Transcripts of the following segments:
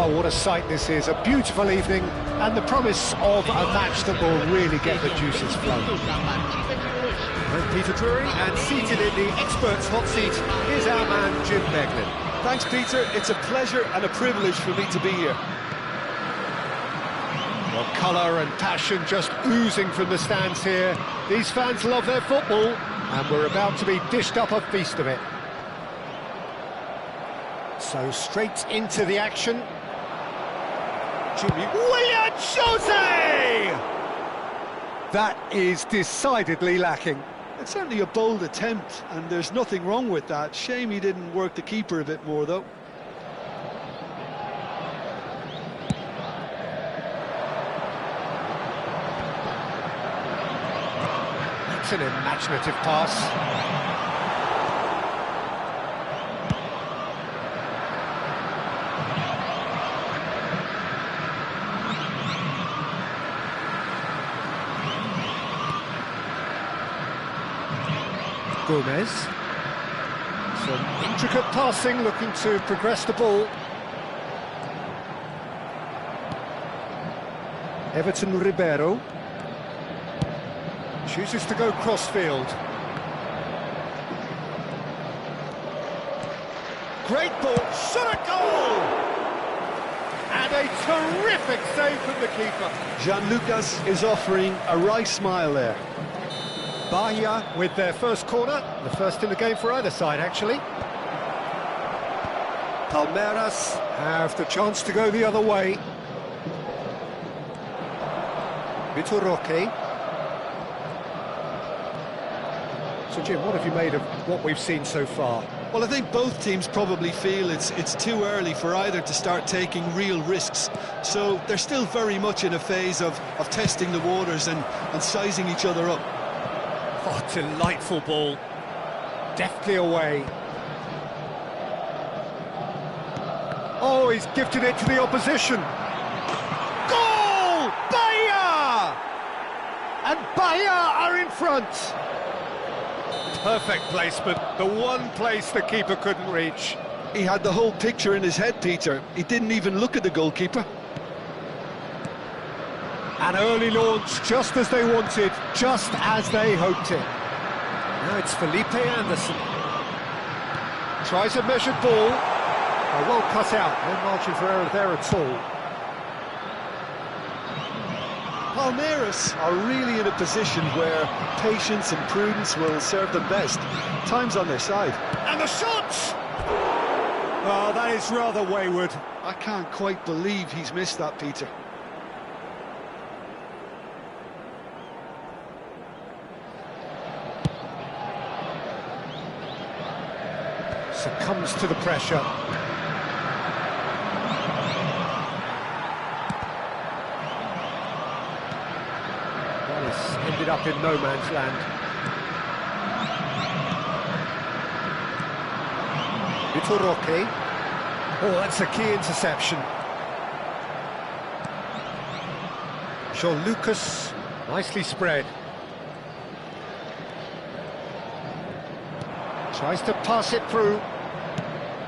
Oh, what a sight this is. A beautiful evening and the promise of a match that will really get the juices flowing. I'm Peter Drury, and seated in the experts' hot seat is our man Jim Beglin. Thanks, Peter. It's a pleasure and a privilege for me to be here. Well, colour and passion just oozing from the stands here. These fans love their football, and we're about to be dished up a feast of it. So straight into the action. Jimmy William Jose! That is decidedly lacking. It's certainly a bold attempt, and there's nothing wrong with that. Shame he didn't work the keeper a bit more, though. That's an imaginative pass. Gomez. Some intricate passing, looking to progress the ball. Everton Ribeiro. Chooses to go crossfield. Great ball, shot at goal! And a terrific save from the keeper. Jean-Lucas is offering a wry smile there. Bahia with their first corner, the first in the game for either side, actually. Palmeiras have the chance to go the other way. Vitor Roque. So, Jim, what have you made of what we've seen so far? Well, I think both teams probably feel it's too early for either to start taking real risks. So they're still very much in a phase of testing the waters and sizing each other up. Oh, delightful ball. Deftly away. Oh, he's gifted it to the opposition. Goal! Bahia! And Bahia are in front. Perfect placement, the one place the keeper couldn't reach. He had the whole picture in his head, Peter. He didn't even look at the goalkeeper. An early launch, just as they wanted, just as they hoped it. Now it's Felipe Anderson. Tries a measured ball. Oh, well cut out, no margin for error there at all. Palmeiras are really in a position where patience and prudence will serve them best. Time's on their side. And the shot! Oh, that is rather wayward. I can't quite believe he's missed that, Peter. Succumbs to the pressure. That has ended up in no man's land. Vitor Roque. Oh, that's a key interception. Jean-Lucas, nicely spread. Tries to pass it through.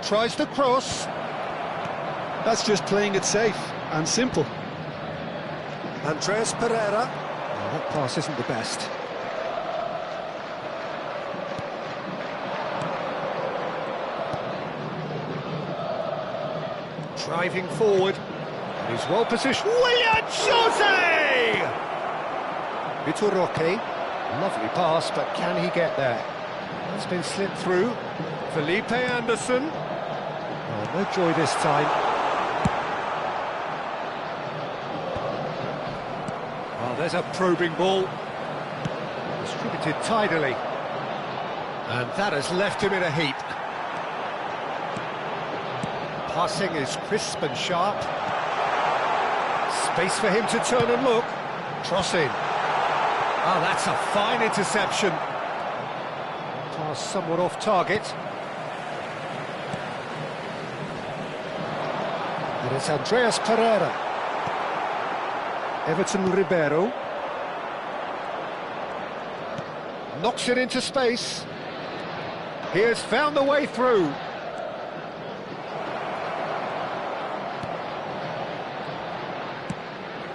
Tries to cross. That's just playing it safe and simple. Andreas Pereira. Oh, that pass isn't the best. Driving forward. He's well positioned. William Jose! Vitor Roque. Lovely pass, but can he get there? It's been slipped through. Felipe Anderson. Oh, no joy this time. Oh, there's a probing ball. Distributed tidily. And that has left him in a heap. Passing is crisp and sharp. Space for him to turn and look. Cross in. Oh, that's a fine interception. Pass somewhat off target. And it's Andreas Pereira. Everton Ribeiro. Knocks it into space. He has found the way through.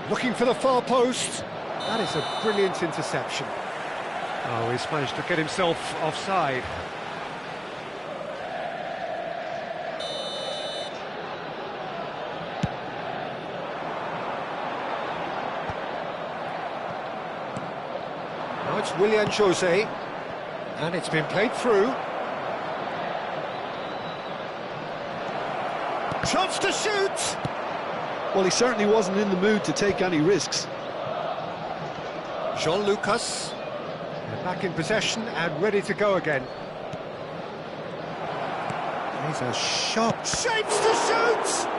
Looking for the far post. That is a brilliant interception. Oh, he's managed to get himself offside. Now it's Willian Jose, and it's been played through. Chance to shoot! Well, he certainly wasn't in the mood to take any risks. Jean-Lucas, back in possession and ready to go again. He's a sharp shapes to shoot!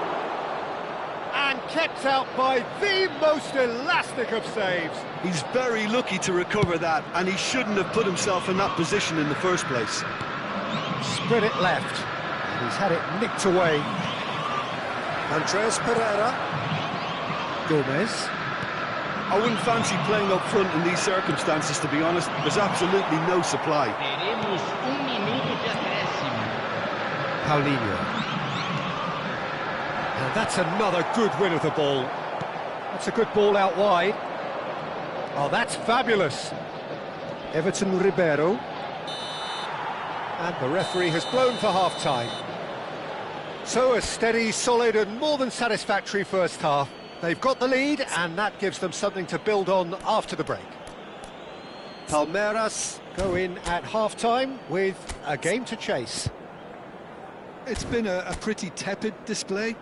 And kept out by the most elastic of saves. He's very lucky to recover that, and he shouldn't have put himself in that position in the first place. Spread it left, and he's had it nicked away. Andreas Pereira. Gomez. I wouldn't fancy playing up front in these circumstances, to be honest. There's absolutely no supply. Teremos minuto de acréscimo. Paulinho. And that's another good win of the ball. That's a good ball out wide. Oh, that's fabulous. Everton Ribeiro. And the referee has blown for half-time. So a steady, solid and more than satisfactory first half. They've got the lead, and that gives them something to build on after the break. Palmeiras go in at half-time with a game to chase. It's been a pretty tepid display.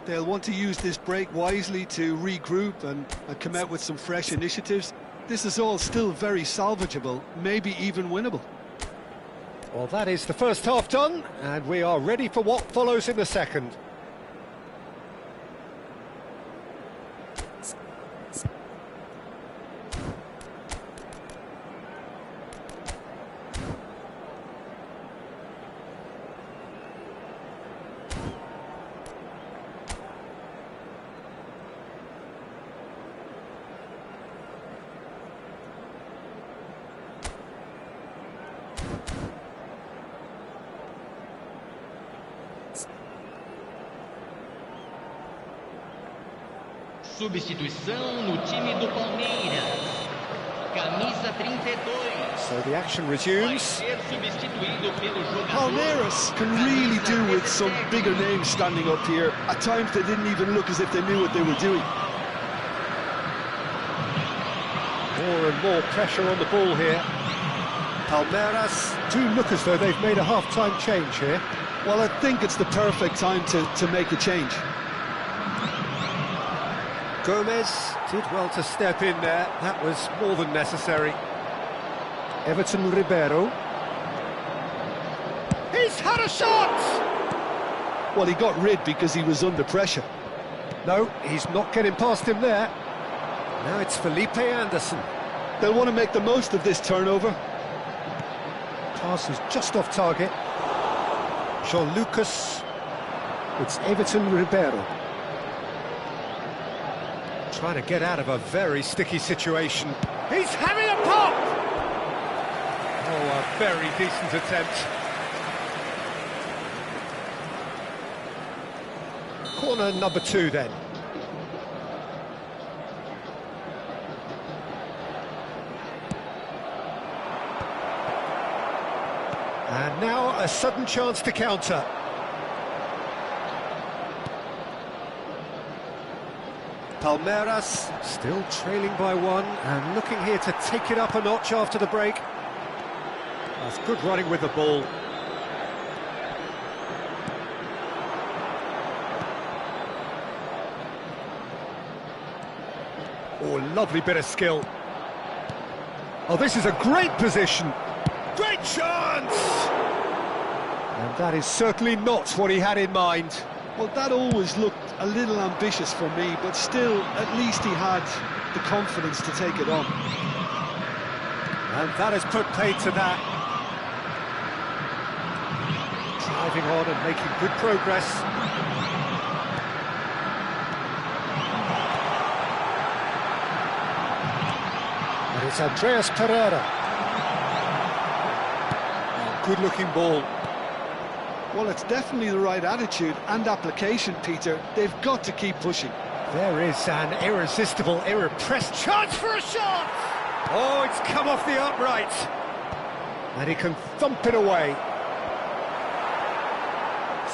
They'll want to use this break wisely to regroup and come out with some fresh initiatives. This is all still very salvageable, maybe even winnable. Well, that is the first half done, and we are ready for what follows in the second. Substituição no time do Palmeiras. Camisa 32. So the action Vai resumes. ser substituído pelo jogador. Palmeiras can really do with some bigger names standing up here. At times they didn't even look as if they knew what they were doing. More and more pressure on the ball here. Palmeiras do look as though they've made a half-time change here. Well, I think it's the perfect time to make a change. Gomez did well to step in there. That was more than necessary. Everton Ribeiro. He's had a shot! Well, he got rid because he was under pressure. No, he's not getting past him there. Now it's Felipe Anderson. They'll want to make the most of this turnover. Pass is just off target. Jean-Lucas. It's Everton Ribeiro. Trying to get out of a very sticky situation. He's having a pop! Oh, a very decent attempt. Corner number 2 then. And now a sudden chance to counter. Palmeiras still trailing by 1 and looking here to take it up a notch after the break. That's good running with the ball. Oh, lovely bit of skill. Oh, this is a great position. Great chance! And that is certainly not what he had in mind. Well, that always looked a little ambitious for me, but still, at least he had the confidence to take it on. And that has put paid to that. Driving on and making good progress. And it's Andreas Pereira. Oh, good-looking ball. Well, it's definitely the right attitude and application, Peter. They've got to keep pushing. There is an irresistible, irrepressed chance for a shot! Oh, it's come off the upright. And he can thump it away.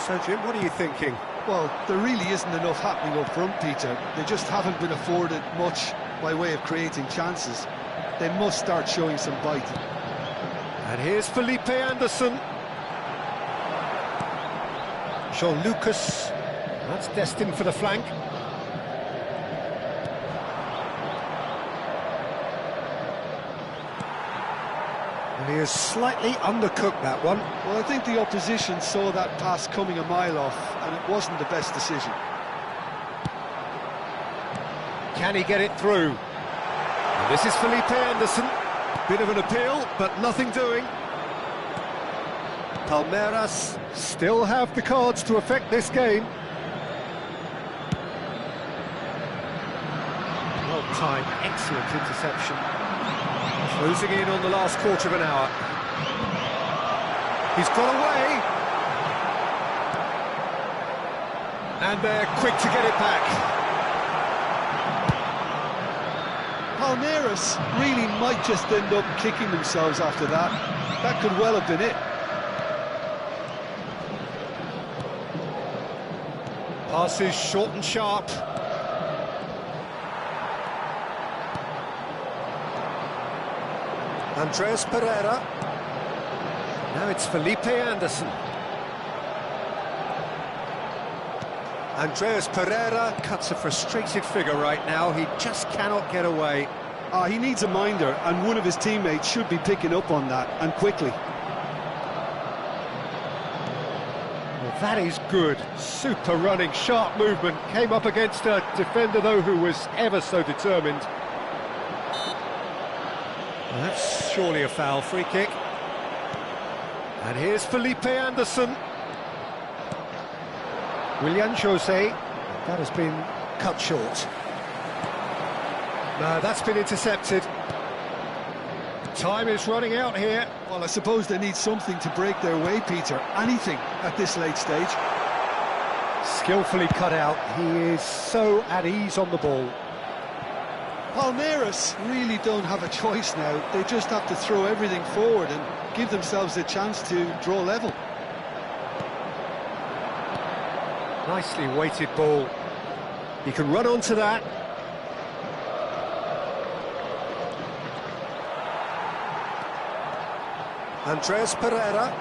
So, Jim, what are you thinking? Well, there really isn't enough happening up front, Peter. They just haven't been afforded much by way of creating chances. They must start showing some bite. And here's Felipe Anderson. Jean-Lucas. That's destined for the flank. And he has slightly undercooked that one. Well, I think the opposition saw that pass coming a mile off, and it wasn't the best decision. Can he get it through? And this is Felipe Anderson. Bit of an appeal, but nothing doing. Palmeiras still have the cards to affect this game. Well-timed, excellent interception. Closing in on the last quarter of an hour. He's got away. And they're quick to get it back. Palmeiras really might just end up kicking themselves after that. That could well have been it. Passes short and sharp. Andreas Pereira. Now it's Felipe Anderson. Andreas Pereira cuts a frustrated figure right now. He just cannot get away. He needs a minder, and one of his teammates should be picking up on that, and quickly. Well, that is good. Super running, sharp movement. Came up against a defender, though, who was ever so determined. Well, that's surely a foul. Free kick. And here's Felipe Anderson. Willian Jose. That has been cut short. No, that's been intercepted. Time is running out here. Well, I suppose they need something to break their way, Peter. Anything at this late stage. Skillfully cut out. He is so at ease on the ball. Palmeiras really don't have a choice now. They just have to throw everything forward and give themselves a chance to draw level. Nicely weighted ball. He can run onto that. Andreas Pereira.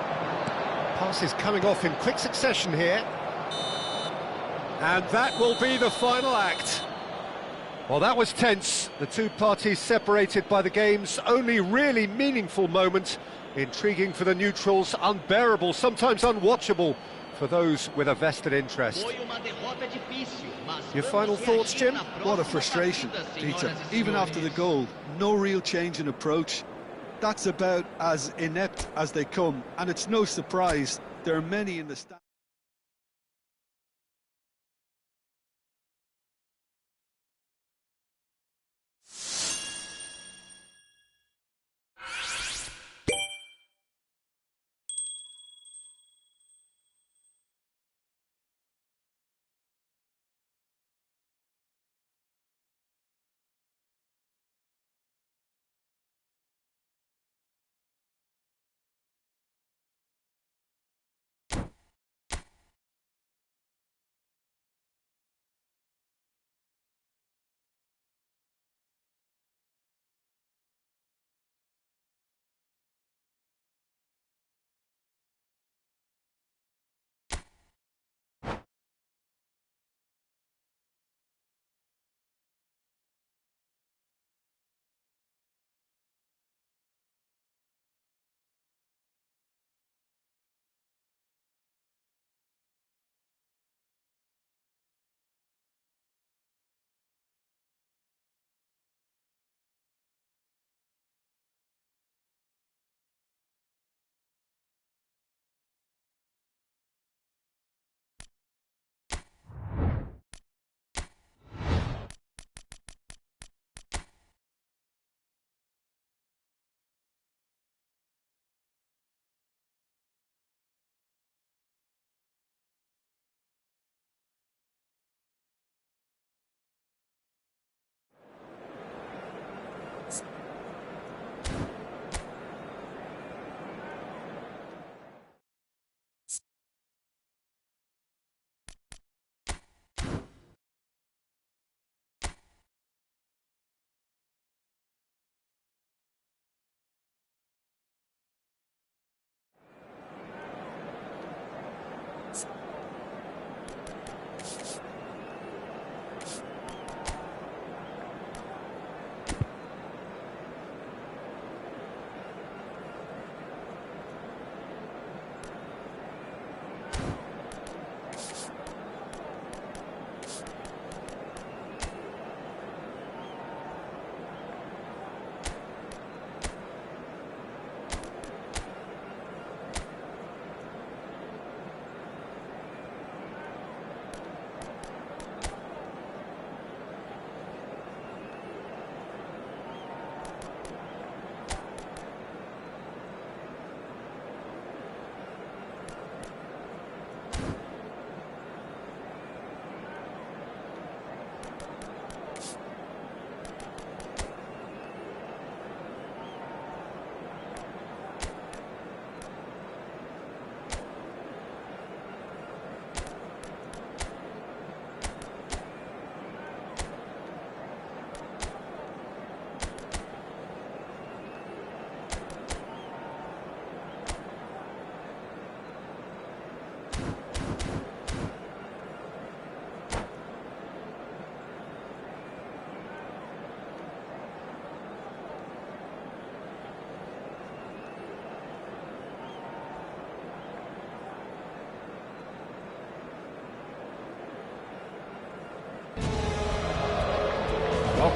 Pass is coming off in quick succession here. And that will be the final act. Well, that was tense. The two parties separated by the game's only really meaningful moment. Intriguing for the neutrals, unbearable, sometimes unwatchable for those with a vested interest. Your final thoughts, Jim? What a frustration, Peter. Even after the goal, no real change in approach. That's about as inept as they come, and it's no surprise there are many in the stand.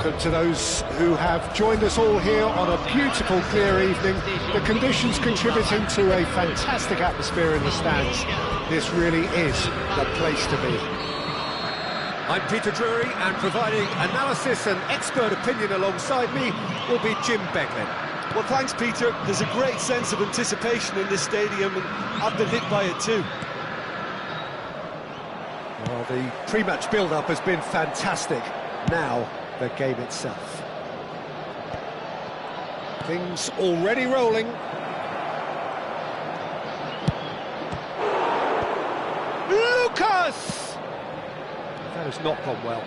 welcome to those who have joined us all here on a beautiful, clear evening. The conditions contributing to a fantastic atmosphere in the stands. This really is the place to be. I'm Peter Drury, and providing analysis and expert opinion alongside me will be Jim Beglin. Well, thanks, Peter. There's a great sense of anticipation in this stadium, and I've been hit by it too. Well, the pre-match build-up has been fantastic. Now, the game itself. Things already rolling. Lucas! That has not gone well.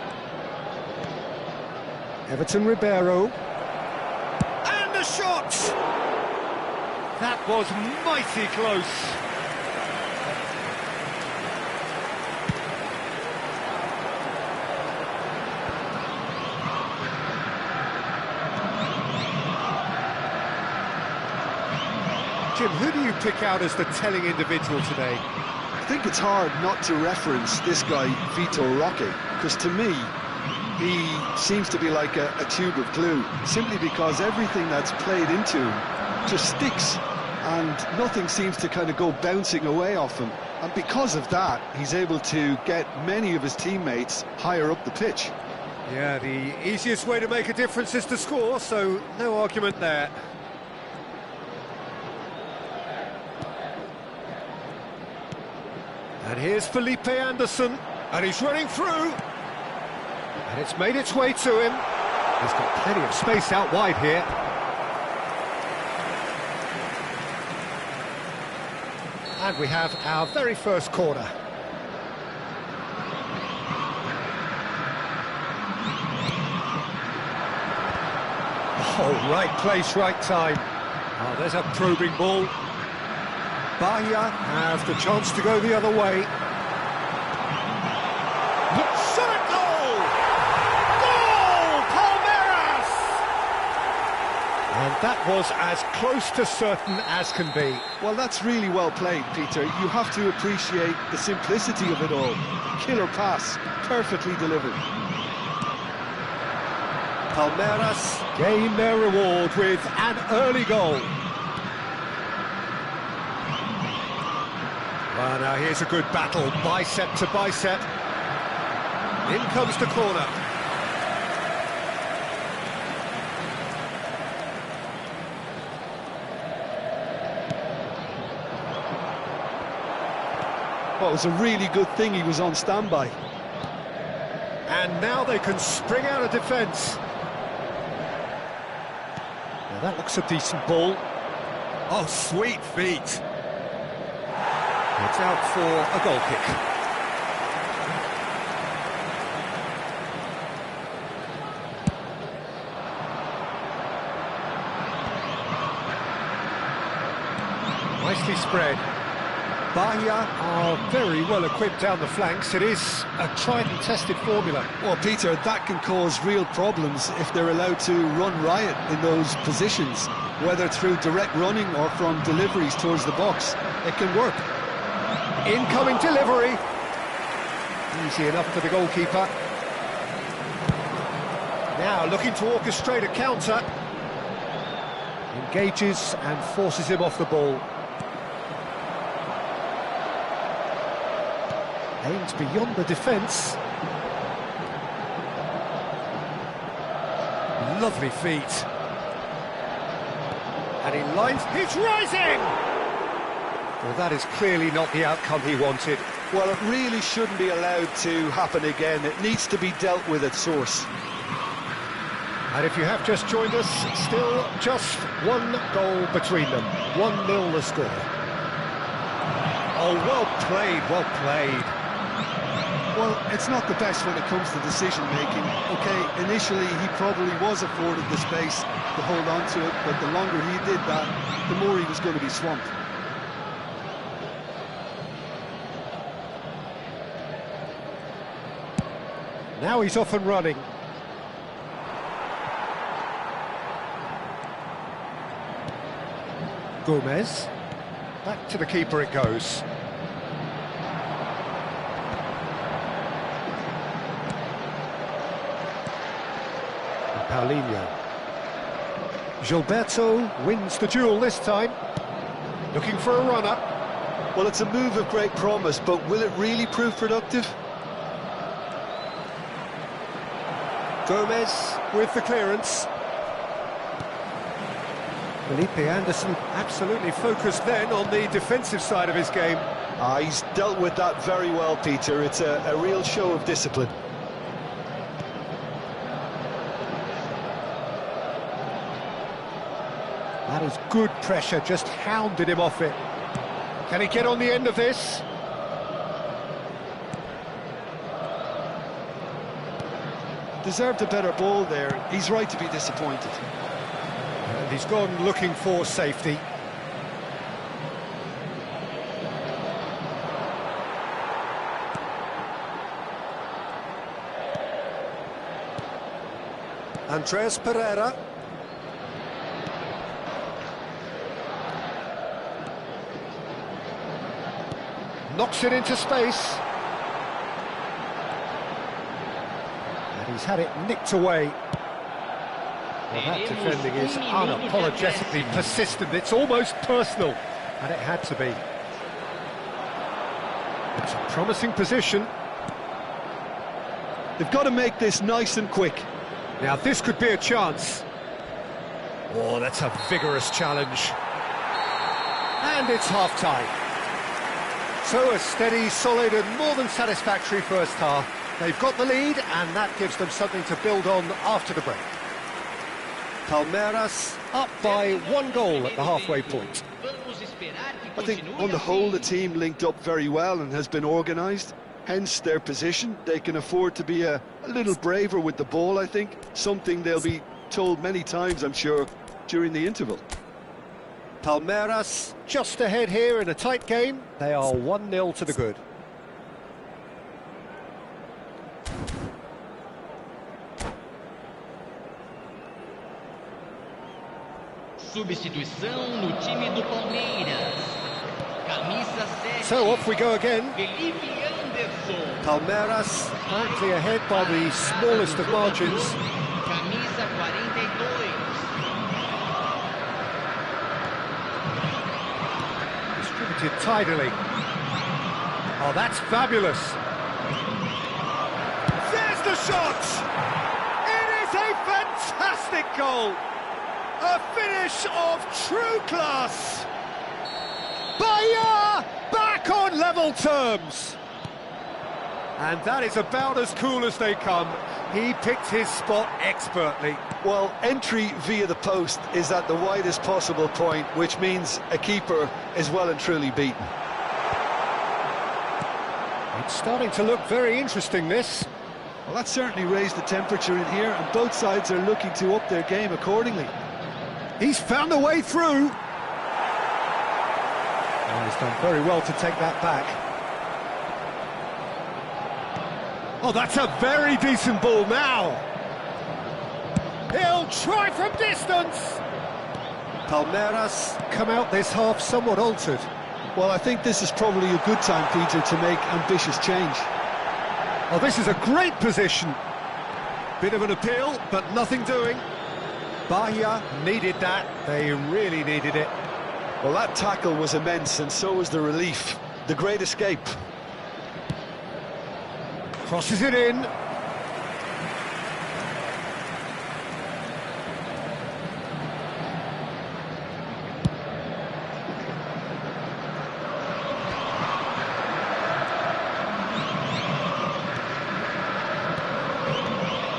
Everton Ribeiro. And a shot! That was mighty close. Jim, who do you pick out as the telling individual today? I think it's hard not to reference this guy, Vitor Roque, because to me, he seems to be like a tube of glue, simply because everything that's played into him just sticks, and nothing seems to kind of go bouncing away off him. And because of that, he's able to get many of his teammates higher up the pitch. Yeah, the easiest way to make a difference is to score, so no argument there. And here's Felipe Anderson, and he's running through. And it's made its way to him. He's got plenty of space out wide here. And we have our very first corner. Oh, right place, right time. Oh, there's a probing ball. Bahia have the chance to go the other way. Shot! Goal! Goal! Palmeiras! And that was as close to certain as can be. Well, that's really well played, Peter. You have to appreciate the simplicity of it all. Killer pass, perfectly delivered. Palmeiras gain their reward with an early goal. Well, now here's a good battle, bicep to bicep. In comes the corner. Well, it was a really good thing he was on standby. And now they can spring out of defence. Now that looks a decent ball. Oh, sweet feet. It's out for a goal kick. Nicely spread. Bahia are very well equipped down the flanks. It is a tried and tested formula. Well, Peter, that can cause real problems if they're allowed to run riot in those positions, whether through direct running or from deliveries towards the box. It can work. Incoming delivery. Easy enough for the goalkeeper. Now looking to orchestrate a counter. Engages and forces him off the ball. Aims beyond the defence. Lovely feet. And he lines... He's rising! Well, that is clearly not the outcome he wanted. Well, it really shouldn't be allowed to happen again. It needs to be dealt with at source. And if you have just joined us, still just one goal between them. 1-0 the score. Oh, well played, well played. Well, it's not the best when it comes to decision-making. OK, initially he probably was afforded the space to hold on to it, but the longer he did that, the more he was going to be swamped. Now he's off and running. Gomez. Back to the keeper it goes. Paulinho. Gilberto wins the duel this time. Looking for a runner. Well, it's a move of great promise, but will it really prove productive? Gomez with the clearance. Felipe Anderson absolutely focused then on the defensive side of his game. He's dealt with that very well, Peter. It's a real show of discipline. That is good pressure, just hounded him off it. Can he get on the end of this? Deserved a better ball there. He's right to be disappointed. And he's gone looking for safety. Andres Pereira. Knocks it into space. And he's had it nicked away. Well, that defending is unapologetically persistent. It's almost personal, and it had to be. It's a promising position. They've got to make this nice and quick. Now, this could be a chance. Oh, that's a vigorous challenge. And it's half-time. So a steady, solid and more than satisfactory first half. They've got the lead and that gives them something to build on after the break. Palmeiras up by 1 goal at the halfway point. I think on the whole the team linked up very well and has been organised. Hence their position. They can afford to be a little braver with the ball, I think. Something they'll be told many times, I'm sure, during the interval. Palmeiras just ahead here in a tight game. They are 1-0 to the good. Substituição no time do Palmeiras. Camisa 7. So off we go again. Felipe Anderson. Palmeiras currently ahead by the smallest of margins. Camisa 42. Distributed tidily. Oh, that's fabulous. There's the shot! It is a fantastic goal! A finish of true class! Bahia back on level terms! And that is about as cool as they come. He picked his spot expertly. Well, entry via the post is at the widest possible point, which means a keeper is well and truly beaten. It's starting to look very interesting, this. Well, that certainly raised the temperature in here, and both sides are looking to up their game accordingly. He's found a way through. Oh, he's done very well to take that back. Oh, that's a very decent ball now. He'll try from distance. Palmeiras come out this half somewhat altered. Well, I think this is probably a good time, Peter, to make ambitious change. Oh, this is a great position. Bit of an appeal, but nothing doing. Bahia needed that. They really needed it. Well, that tackle was immense, and so was the relief. The great escape. Crosses it in.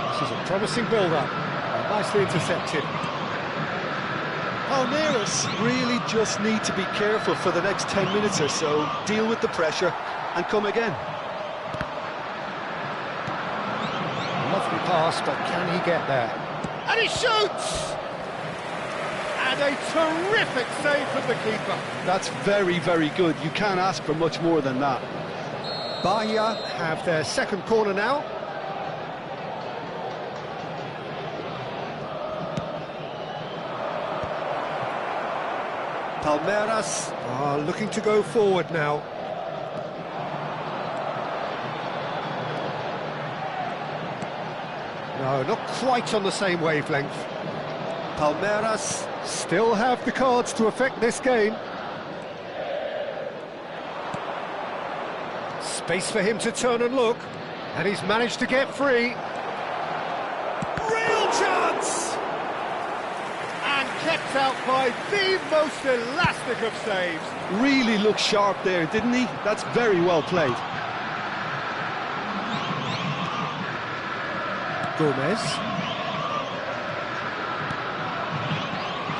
This is a promising build-up. Nicely intercepted. Palmeiras really just need to be careful for the next 10 minutes or so, deal with the pressure and come again. Lovely pass, but can he get there? And he shoots! And a terrific save from the keeper. That's very, very good. You can't ask for much more than that. Bahia have their second corner now. Palmeiras are looking to go forward now. No, not quite on the same wavelength. Palmeiras still have the cards to affect this game. Space for him to turn and look, and he's managed to get free. Real chance! And kept out by the most elastic of saves. Really looked sharp there, didn't he? That's very well played. Gomez.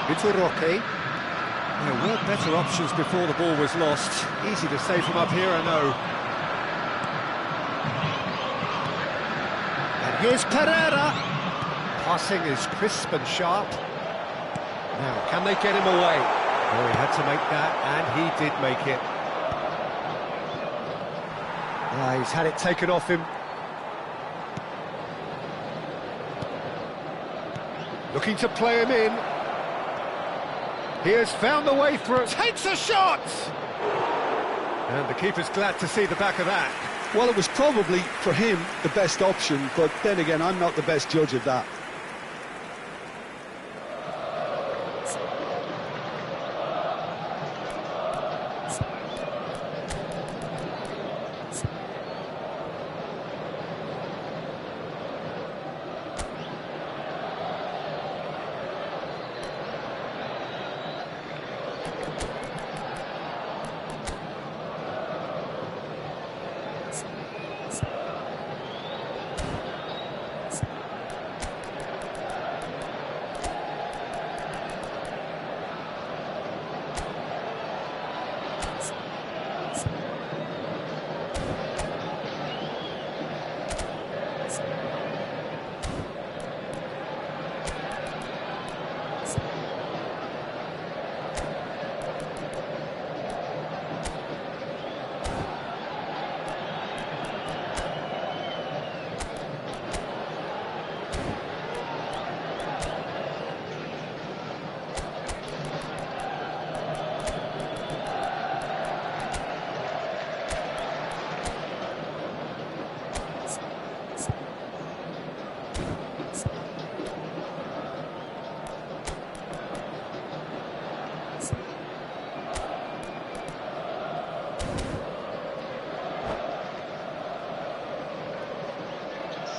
Vitor Roque. There were better options before the ball was lost. Easy to say from up here, I know. And here's Pereira. Passing is crisp and sharp. Now, can they get him away? Oh, he had to make that, and he did make it. He's had it taken off him. Looking to play him in. He has found the way through. Takes a shot! And the keeper's glad to see the back of that. Well, it was probably, for him, the best option, but then again, I'm not the best judge of that.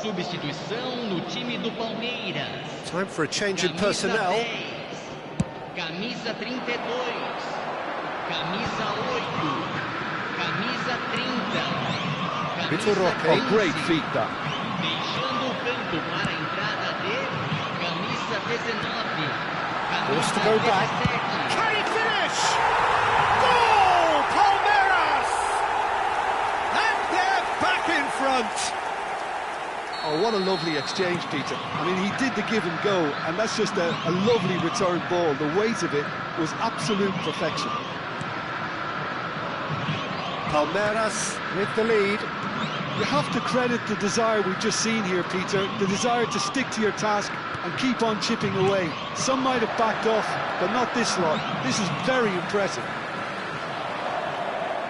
Substituição no time do Palmeiras. Time for a change in personnel. 10, camisa 32, camisa 8, camisa 30, Vitor Roque. Oh, great feat, that. deixando o campo para a entrada de camisa 19, Forced camisa to go back. 17. Can he finish? Goal! Palmeiras! And they're back in front. Oh, what a lovely exchange, Peter. I mean, he did the give and go, and that's just a lovely return ball. The weight of it was absolute perfection. Palmeiras with the lead. You have to credit the desire we've just seen here, Peter, the desire to stick to your task and keep on chipping away. Some might have backed off, but not this lot. This is very impressive.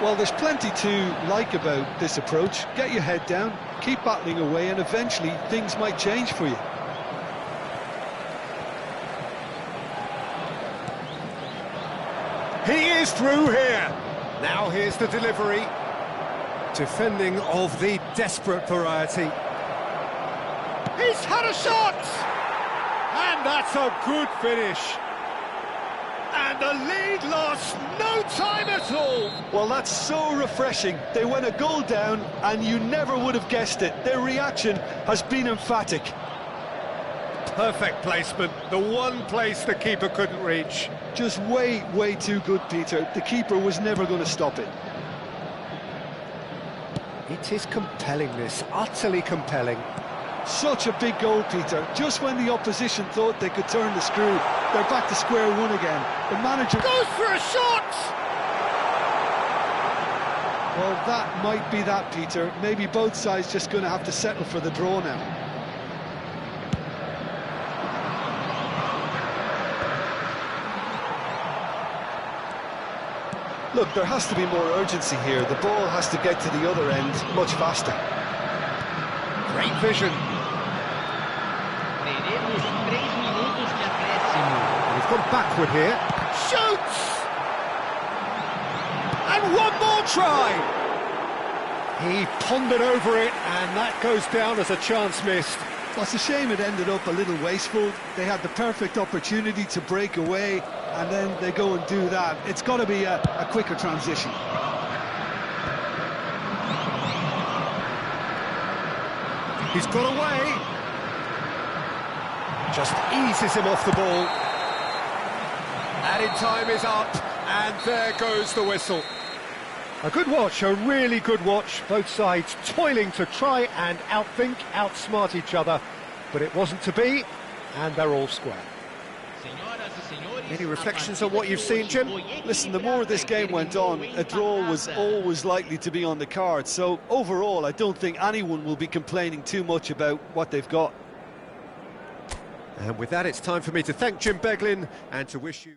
Well, there's plenty to like about this approach. Get your head down, keep battling away, and eventually things might change for you. He is through here. Now here's the delivery. Defending of the desperate variety. He's had a shot! And that's a good finish. And the lead lost no time at all. Well, that's so refreshing. They went a goal down, and you never would have guessed it. Their reaction has been emphatic. Perfect placement. The one place the keeper couldn't reach. Just way, way too good, Peter. The keeper was never going to stop it. It is compelling, this. Utterly compelling. Such a big goal, Peter. Just when the opposition thought they could turn the screw, they're back to square one again. The manager Goes for a shot! Well, that might be that, Peter. Maybe both sides just going to have to settle for the draw now. Look, there has to be more urgency here. The ball has to get to the other end much faster. Great vision. gone backward here. Shoots! And one more try! He pondered over it, and that goes down as a chance missed. Well, it's a shame it ended up a little wasteful. They had the perfect opportunity to break away, and then they go and do that. It's got to be a quicker transition. He's got away. Just eases him off the ball. Added time is up, and there goes the whistle. A good watch, a really good watch. Both sides toiling to try and outthink, outsmart each other. But it wasn't to be, and they're all square. Any reflections on what you've seen, Jim? Listen, the more this game went on, a draw was always likely to be on the card. So overall, I don't think anyone will be complaining too much about what they've got. And with that, it's time for me to thank Jim Beglin and to wish you...